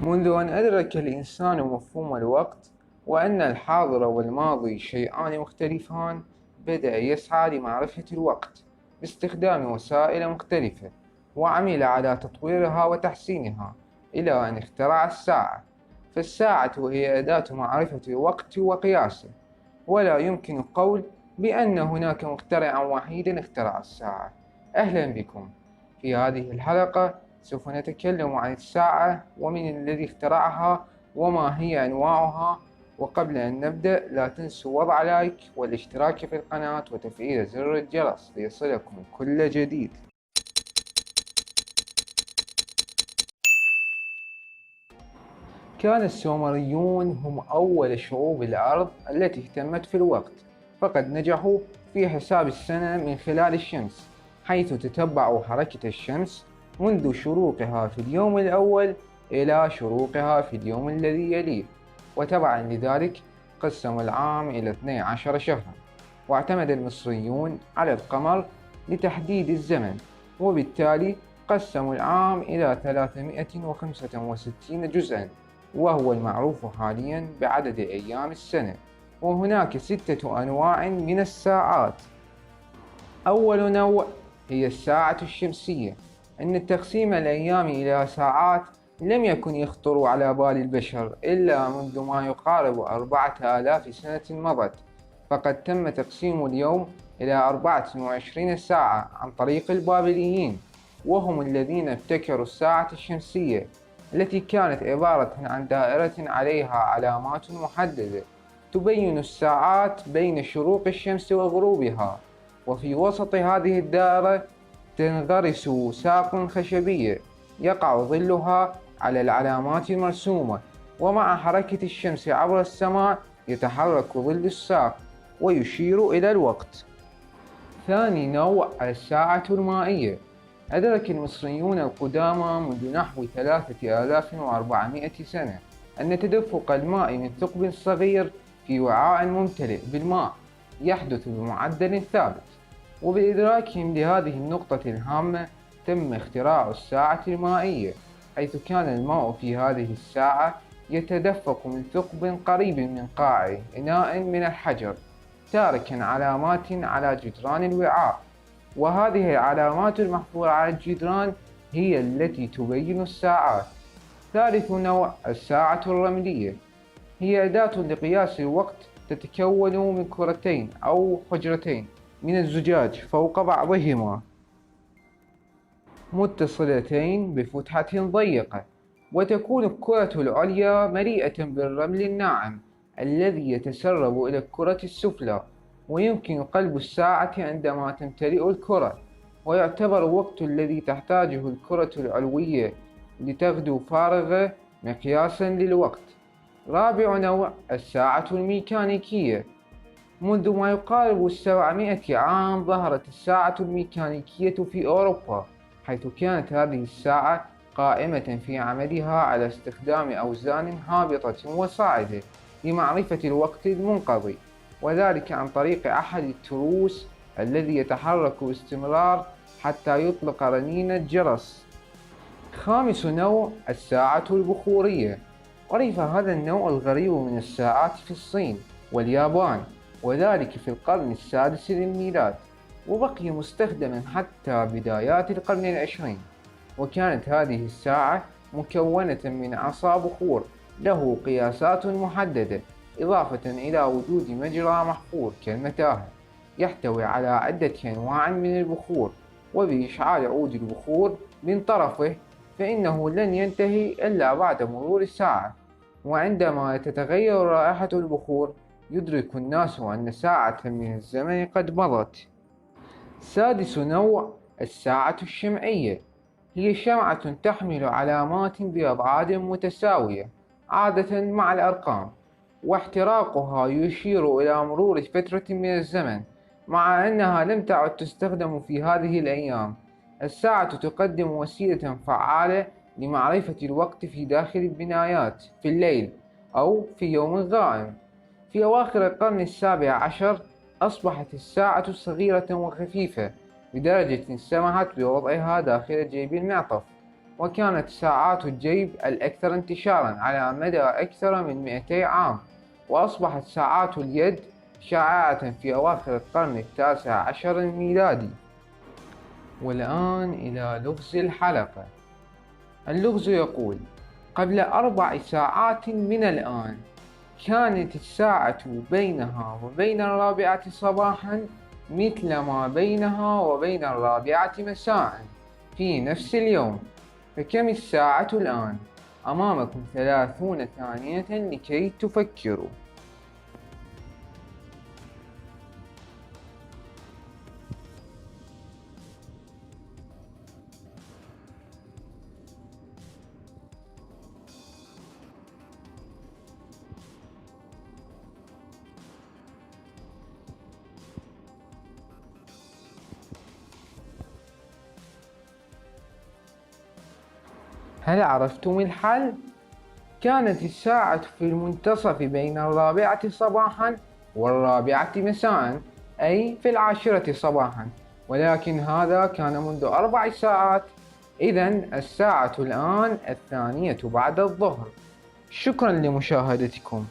منذ أن أدرك الإنسان مفهوم الوقت وأن الحاضر والماضي شيئان مختلفان، بدأ يسعى لمعرفة الوقت باستخدام وسائل مختلفة، وعمل على تطويرها وتحسينها إلى أن اخترع الساعة. فالساعة هي أداة معرفة الوقت وقياسه، ولا يمكن القول بأن هناك مخترعا وحيدا اخترع الساعة. أهلا بكم. في هذه الحلقة سوف نتكلم عن الساعة ومن الذي اخترعها وما هي أنواعها. وقبل أن نبدأ لا تنسوا وضع لايك والاشتراك في القناة وتفعيل زر الجرس ليصلكم كل جديد. كان السومريون هم أول شعوب الأرض التي اهتمت في الوقت، فقد نجحوا في حساب السنة من خلال الشمس، حيث تتبعوا حركة الشمس منذ شروقها في اليوم الأول إلى شروقها في اليوم الذي يليه. وتبعا لذلك قسموا العام إلى 12 شهرا، واعتمد المصريون على القمر لتحديد الزمن، وبالتالي قسموا العام إلى 365 جزءا، وهو المعروف حاليا بعدد أيام السنة. وهناك 6 أنواع من الساعات. أول نوع هي الساعة الشمسية. أن تقسيم الأيام إلى ساعات لم يكن يخطر على بال البشر إلا منذ ما يقارب 4000 سنة مضت، فقد تم تقسيم اليوم إلى 24 ساعة عن طريق البابليين، وهم الذين ابتكروا الساعة الشمسية، التي كانت عبارة عن دائرة عليها علامات محددة تبين الساعات بين شروق الشمس وغروبها. وفي وسط هذه الدائرة تنغرس ساق خشبية يقع ظلها على العلامات المرسومة، ومع حركة الشمس عبر السماء يتحرك ظل الساق ويشير إلى الوقت. ثاني نوع الساعة المائية. أدرك المصريون القدامى منذ نحو 3400 سنة أن تدفق الماء من ثقب صغير في وعاء ممتلئ بالماء يحدث بمعدل ثابت، وبإدراكهم لهذه النقطة الهامة تم اختراع الساعة المائية، حيث كان الماء في هذه الساعة يتدفق من ثقب قريب من قاع إناء من الحجر، تاركا علامات على جدران الوعاء، وهذه العلامات المحفورة على الجدران هي التي تبين الساعات. ثالث نوع الساعة الرملية. هي أداة لقياس الوقت تتكون من كرتين أو حجرتين من الزجاج فوق بعضهما متصلتين بفتحة ضيقة، وتكون الكرة العليا مليئة بالرمل الناعم الذي يتسرب إلى الكرة السفلى، ويمكن قلب الساعة عندما تمتلئ الكرة، ويعتبر الوقت الذي تحتاجه الكرة العلوية لتغدو فارغة مقياسا للوقت. رابع نوع الساعة الميكانيكية. منذ ما يقارب 700 عام ظهرت الساعة الميكانيكية في أوروبا، حيث كانت هذه الساعة قائمة في عملها على استخدام أوزان هابطة وصاعدة لمعرفة الوقت المنقضي، وذلك عن طريق أحد التروس الذي يتحرك باستمرار حتى يطلق رنين الجرس. خامس نوع الساعة البخورية. عرف هذا النوع الغريب من الساعات في الصين واليابان، وذلك في القرن السادس للميلاد، وبقي مستخدما حتى بدايات القرن العشرين. وكانت هذه الساعة مكونة من عصا بخور له قياسات محددة، إضافة إلى وجود مجرى محفور كالمتاهة يحتوي على عدة أنواع من البخور، وبإشعال عود البخور من طرفه فإنه لن ينتهي إلا بعد مرور الساعة، وعندما تتغير رائحة البخور يدرك الناس أن ساعة من الزمن قد مضت. سادس نوع الساعة الشمعية. هي شمعة تحمل علامات بأبعاد متساوية عادة مع الأرقام، واحتراقها يشير إلى مرور فترة من الزمن، مع أنها لم تعد تستخدم في هذه الأيام. الساعة تقدم وسيلة فعالة لمعرفة الوقت في داخل البنايات في الليل أو في يوم غائم. في أواخر القرن السابع عشر أصبحت الساعة صغيرة وخفيفة بدرجة سمحت بوضعها داخل جيب المعطف، وكانت ساعات الجيب الأكثر انتشارا على مدى أكثر من 200 عام، وأصبحت ساعات اليد شائعة في أواخر القرن التاسع عشر الميلادي. والآن إلى لغز الحلقة. اللغز يقول: قبل 4 ساعات من الآن كانت الساعة بينها وبين 4 صباحا مثل ما بينها وبين 4 مساء في نفس اليوم، فكم الساعة الآن؟ أمامكم 30 ثانية لكي تفكروا. هل عرفتم الحل؟ كانت الساعة في المنتصف بين 4 صباحا و4 مساء، أي في 10 صباحا، ولكن هذا كان منذ 4 ساعات. إذن الساعة الآن 2 بعد الظهر. شكرا لمشاهدتكم.